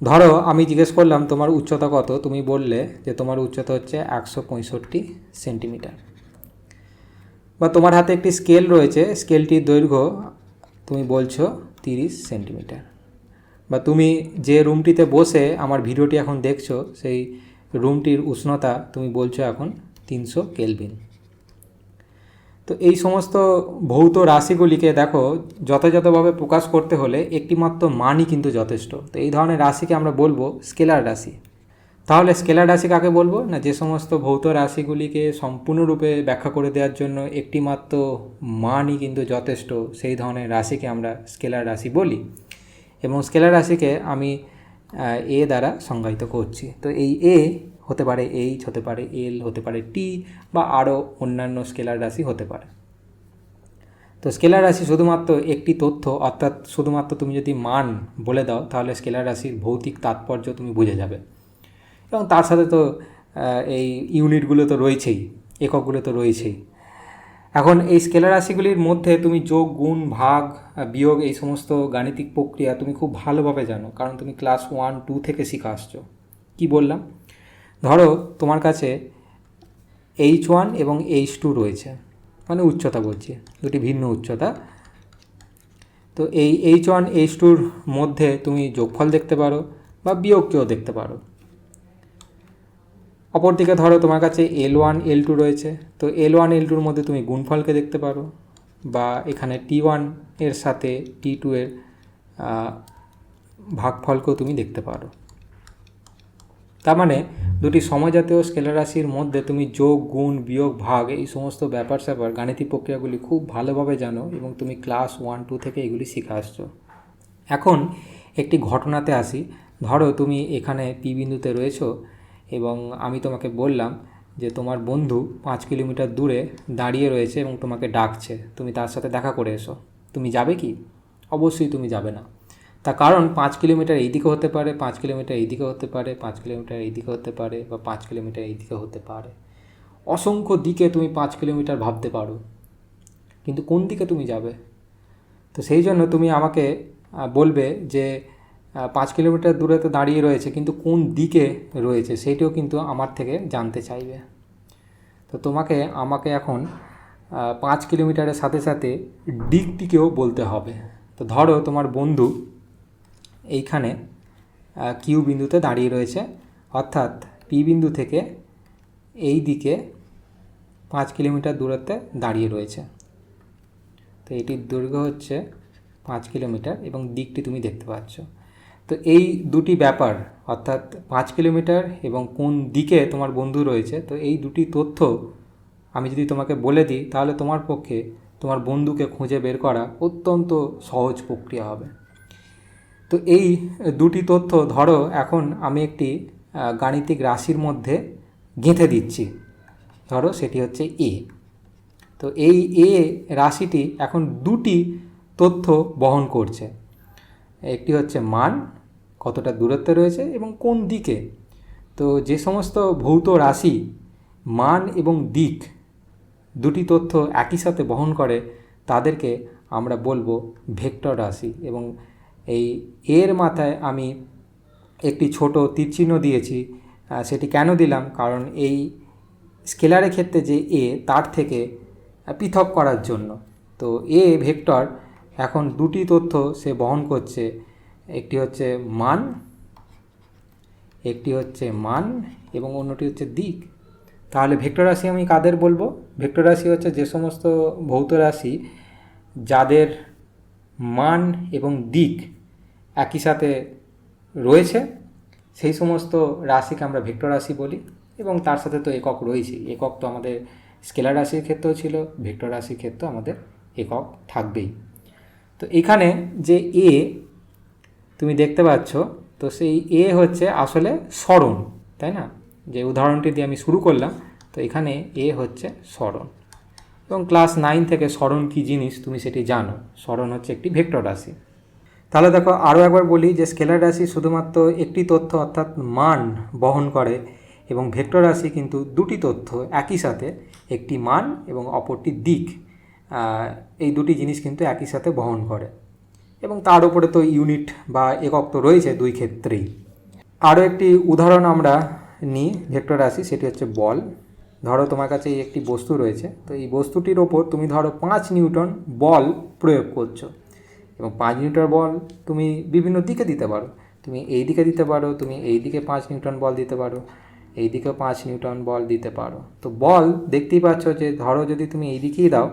ধরো আমি জিজ্ঞেস করলাম তোমার উচ্চতা কত, তুমি বললে যে তোমার উচ্চতা হচ্ছে 165 সেন্টিমিটার। বা তোমার হাতে একটি স্কেল রয়েছে, স্কেলটির দৈর্ঘ্য তুমি বলছো 30 সেন্টিমিটার। বা তুমি যে রুমটিতে বসে আমার ভিডিওটি এখন দেখছো, সেই রুমটির উষ্ণতা তুমি বলছো এখন 300 কেলভিন। তো এই সমস্ত ভৌত রাশিগুলিকে দেখো যথাযথভাবে প্রকাশ করতে হলে একটিমাত্র মানই কিন্তু যথেষ্ট। তো এই ধরনের রাশিকে আমরা বলবো স্কেলার রাশি। তাহলে স্কেলার রাশি কাকে বলবো না, যে সমস্ত ভৌত রাশিগুলিকে সম্পূর্ণরূপে ব্যাখ্যা করে দেওয়ার জন্য একটিমাত্র মানই কিন্তু যথেষ্ট, সেই ধরনের রাশিকে আমরা স্কেলার রাশি বলি। এবং স্কেলার রাশিকে আমি এ দ্বারা সংজ্ঞায়িত করছি। তো এই এ হতে পারে এইচ, হতে পারে এল, হতে পারে টি, বা আরও অন্যান্য স্কেলার রাশি হতে পারে। তো স্কেলার রাশি শুধুমাত্র একটি তথ্য, অর্থাৎ শুধুমাত্র তুমি যদি মান বলে দাও তাহলে স্কেলার রাশির ভৌতিক তাৎপর্য তুমি বুঝে যাবে। এবং তার সাথে তো এই ইউনিটগুলো তো রয়েছেই, এককগুলো তো রয়েছেই। এখন এই স্কেলার রাশিগুলির মধ্যে তুমি যোগ, গুণ, ভাগ, বিয়োগ এই সমস্ত গাণিতিক প্রক্রিয়া তুমি খুব ভালোভাবে জানো, কারণ তুমি ক্লাস 1, 2 থেকে শিখে আসছো। কী বললাম? ধরো তোমার কাছে H1 এবং H2 রয়েছে, মানে উচ্চতা বলছি, দুটি ভিন্ন উচ্চতা। তো এই H1 H2-র মধ্যে তুমি যোগফল দেখতে পারো বা বিয়োগকেও দেখতে পারো। অপরদিকে ধরো তোমার কাছে L1 L2 রয়েছে, তো L1 L2-র মধ্যে তুমি গুণফলকে দেখতে পারো, বা এখানে T1 এর সাথে T2 এর ভাগফলকেও তুমি দেখতে পারো। তার মানে দুটি সমজাতীয় স্কেলার রাশির মধ্যে তুমি যোগ, গুণ, বিয়োগ, ভাগ এই সমস্ত ব্যাপার স্যাপার গাণিতিক প্রক্রিয়াগুলি খুব ভালোভাবে জানো, এবং তুমি ক্লাস 1, 2 থেকে এগুলি শিখে আসছো। এখন একটি ঘটনাতে আসি। ধরো তুমি এখানে পি বিন্দুতে রয়েছো এবং আমি তোমাকে বললাম যে তোমার বন্ধু 5 কিলোমিটার দূরে দাঁড়িয়ে রয়েছে এবং তোমাকে ডাকছে, তুমি তার সাথে দেখা করে এসো। তুমি যাবে কি? অবশ্যই তুমি যাবে না। তার কারণ 5 কিলোমিটার এইদিকে হতে পারে, 5 কিলোমিটার এইদিকে হতে পারে, 5 কিলোমিটার এইদিকে হতে পারে, বা 5 কিলোমিটার এইদিকে হতে পারে। অসংখ্য দিকে তুমি 5 কিলোমিটার ভাবতে পারো, কিন্তু কোন দিকে তুমি যাবে? তো সেই জন্য তুমি আমাকে বলবে যে 5 কিলোমিটার দূরে তো দাঁড়িয়ে রয়েছে, কিন্তু কোন দিকে রয়েছে সেইটিও কিন্তু আমার থেকে জানতে চাইবে। তো আমাকে এখন 5 কিলোমিটারের সাথে সাথে দিকটিকেও বলতে হবে। তো ধরো তোমার বন্ধু এইখানে কিউ বিন্দুতে দাঁড়িয়ে রয়েছে, অর্থাৎ পি বিন্দু থেকে এই দিকে 5 কিলোমিটার দূরত্বে দাঁড়িয়ে রয়েছে। তো এটির দৈর্ঘ্য হচ্ছে 5 কিলোমিটার এবং দিকটি তুমি দেখতে পাচ্ছ। তো এই দুটি ব্যাপার, অর্থাৎ 5 কিলোমিটার এবং কোন দিকে তোমার বন্ধু রয়েছে, তো এই দুটি তথ্য আমি যদি তোমাকে বলে দিই তাহলে তোমার পক্ষে তোমার বন্ধুকে খুঁজে বের করা অত্যন্ত সহজ প্রক্রিয়া হবে। তো এই দুটি তথ্য ধরো এখন আমি একটি গাণিতিক রাশির মধ্যে গেঁথে দিচ্ছি। ধরো সেটি হচ্ছে এ। তো এই এ রাশিটি এখন দুটি তথ্য বহন করছে। একটি হচ্ছে মান, কতটা দূরত্বে রয়েছে, এবং কোন দিকে। তো যে সমস্ত ভৌত রাশি মান এবং দিক দুটি তথ্য একই সাথে বহন করে তাদেরকে আমরা বলবো ভেক্টর রাশি। এবং এই এর মাথায় আমি একটি ছোট তীরচিহ্ন দিয়েছি। সেটি কেন দিলাম? কারণ এই স্কেলারের ক্ষেত্রে যে এ, তার থেকে পৃথক করার জন্য। তো এ ভেক্টর এখন দুটি তথ্য সে বহন করছে, একটি হচ্ছে মান এবং অন্যটি হচ্ছে দিক। তাহলে ভেক্টর রাশি আমি কাদের বলবো? ভেক্টর রাশি হচ্ছে যে সমস্ত ভৌত রাশি যাদের মান এবং দিক একই সাথে রয়েছে, সেই সমস্ত রাশিকে আমরা ভেক্টর রাশি বলি। এবং তার সাথে তো একক রয়েছেই। একক তো আমাদের স্কেলার রাশির ক্ষেত্রেও ছিল, ভেক্টর রাশির ক্ষেত্রেও আমাদের একক থাকবেই। তো এখানে যে এ তুমি দেখতে পাচ্ছ, তো সেই এ হচ্ছে আসলে সরণ, তাই না? যে উদাহরণটি দিয়ে আমি শুরু করলাম, তো এখানে এ হচ্ছে সরণ। এবং ক্লাস 9 থেকে সরণ কী জিনিস তুমি সেটি জানো। সরণ হচ্ছে একটি ভেক্টর রাশি। তাহলে দেখো আরও একবার বলি যে স্কেলার রাশি শুধুমাত্র একটি তথ্য অর্থাৎ মান বহন করে, এবং ভেক্টর রাশি কিন্তু দুটি তথ্য একই সাথে, একটি মান এবং অপরটি দিক, এই দুটি জিনিস কিন্তু একই সাথে বহন করে। এবং তার উপরে তো ইউনিট বা একক তো রয়েছে দুই ক্ষেত্রেই। আরও একটি উদাহরণ আমরা নিই ভেক্টর রাশি, সেটি হচ্ছে বল। ধরো তোমার কাছে এই একটি বস্তু রয়েছে, তো এই বস্তুটির ওপর তুমি ধরো 5 নিউটন বল প্রয়োগ করছো, এবং 5 নিউটন বল তুমি বিভিন্ন দিকে দিতে পারো। তুমি এই দিকে দিতে পারো, তুমি এই দিকে 5 নিউটন বল দিতে পারো, এই দিকেও 5 নিউটন বল দিতে পারো। তো বল দেখতেই পাচ্ছ যে ধরো যদি তুমি এই দিকেই দাও,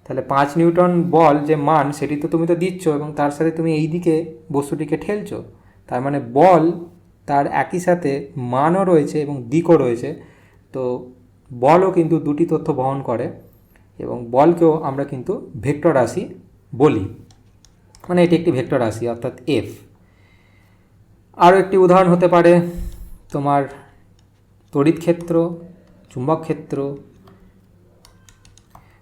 তাহলে 5 নিউটন বল যে মান সেটি তো তুমি তো দিচ্ছ, এবং তার সাথে তুমি এই দিকে বস্তুটিকে ঠেলছো। তার মানে বল তার একই সাথে মানও রয়েছে এবং দিকও রয়েছে। তো বলও কিন্তু দুটি তথ্য বহন করে, এবং বলকেও আমরা কিন্তু ভেক্টর রাশি বলি, মানে এটি একটি ভেক্টর রাশি অর্থাৎ এফ। আরও একটি উদাহরণ হতে পারে তোমার তড়িৎ ক্ষেত্র, চুম্বক ক্ষেত্র।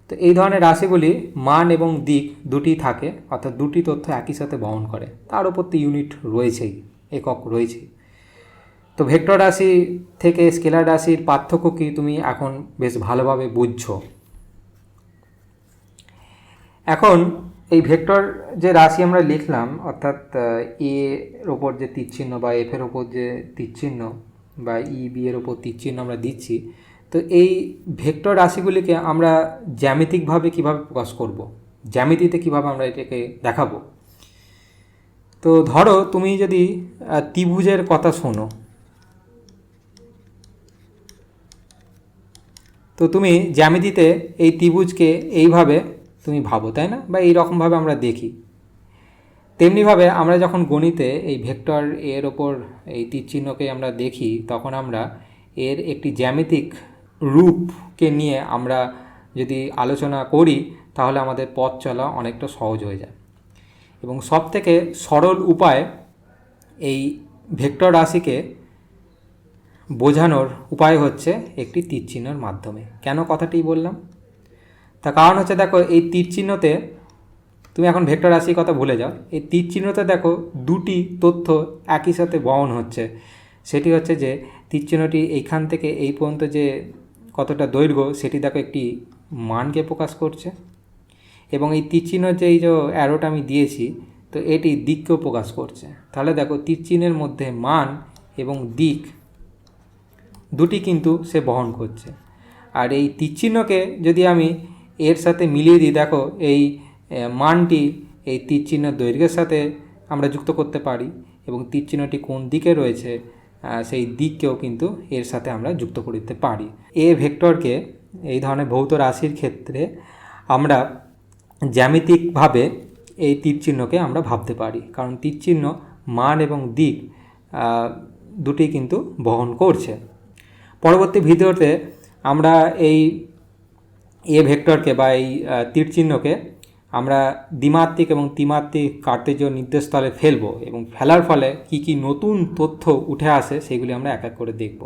তো এই ধরনের রাশিগুলি মান এবং দিক দুটি থাকে, অর্থাৎ দুটি তথ্য একই সাথে বহন করে। তার উপর তো ইউনিট রয়েছেই, একক রয়েছেই। তো ভেক্টর রাশি থেকে স্কেলার রাশির পার্থক্য কি তুমি এখন বেশ ভালোভাবে বুঝছো। এখন এই ভেক্টর যে রাশি আমরা লিখলাম, অর্থাৎ এর ওপর যে তীরচিহ্ন বা এফের ওপর যে তীরচিহ্ন বা ই বি এর ওপর তীরচিহ্ন আমরা দিচ্ছি, তো এই ভেক্টর রাশিগুলিকে আমরা জ্যামিতিকভাবে কিভাবে প্রকাশ করব, জ্যামিতিতে কিভাবে আমরা এটাকে দেখাবো। তো ধরো তুমি যদি ত্রিভুজের কথা শোনো, তো তুমি জ্যামিতিতে এই ত্রিভুজকে এইভাবে তুমি ভাবো, তাই না, বা এইরকমভাবে আমরা দেখি। তেমনিভাবে আমরা যখন গণিতে এই ভেক্টর এর ওপর এই তীরচিহ্নকে আমরা দেখি, তখন আমরা এর একটি জ্যামিতিক রূপকে নিয়ে আমরা যদি আলোচনা করি, তাহলে আমাদের পথ চলা অনেকটা সহজ হয়ে যায়। এবং সবথেকে সরল উপায় এই ভেক্টর রাশিকে বোঝানোর উপায় হচ্ছে একটি তীরচিহ্নের মাধ্যমে। কেন কথাটি বললাম, তার কারণ হচ্ছে দেখো এই তীরচিহ্নতে, তুমি এখন ভেক্টর রাশির কথা ভুলে যাও, এই তীরচিহ্নতে দেখো দুটি তথ্য একই সাথে বহন হচ্ছে। সেটি হচ্ছে যে তীরচিহ্নটি এইখান থেকে এই পর্যন্ত যে কতটা দৈর্ঘ্য, সেটি দেখো একটি মানকে প্রকাশ করছে, এবং এই তীরচিহ্ন যে এই যে অ্যারোটা আমি দিয়েছি, তো এটি দিককেও প্রকাশ করছে। তাহলে দেখো তীরচিহ্নের মধ্যে মান এবং দিক দুটি কিন্তু সে বহন করছে। আর এই তীরচিহ্নকে যদি আমি এর সাথে মিলিয়ে দিই, দেখো এই মানটি এই তীরচিহ্নের দৈর্ঘ্যের সাথে আমরা যুক্ত করতে পারি, এবং তীরচিহ্নটি কোন দিকে রয়েছে সেই দিককেও কিন্তু এর সাথে আমরা যুক্ত করতে পারি। এ ভেক্টরকে এই ধরনের ভৌত রাশির ক্ষেত্রে আমরা জ্যামিতিকভাবে এই তীরচিহ্নকে আমরা ভাবতে পারি, কারণ তীরচিহ্ন মান এবং দিক দুটি কিন্তু বহন করছে। পরবর্তী ভিডিওতে আমরা এই এ ভেক্টরকে বা এই তীরচিহ্নকে আমরা দ্বিমাত্রিক এবং ত্রিমাত্রিক কার্তেজীয় নির্দেশতলে ফেলব, এবং ফেলার ফলে কি কি নতুন তথ্য উঠে আসে সেগুলি আমরা এক এক করে দেখব।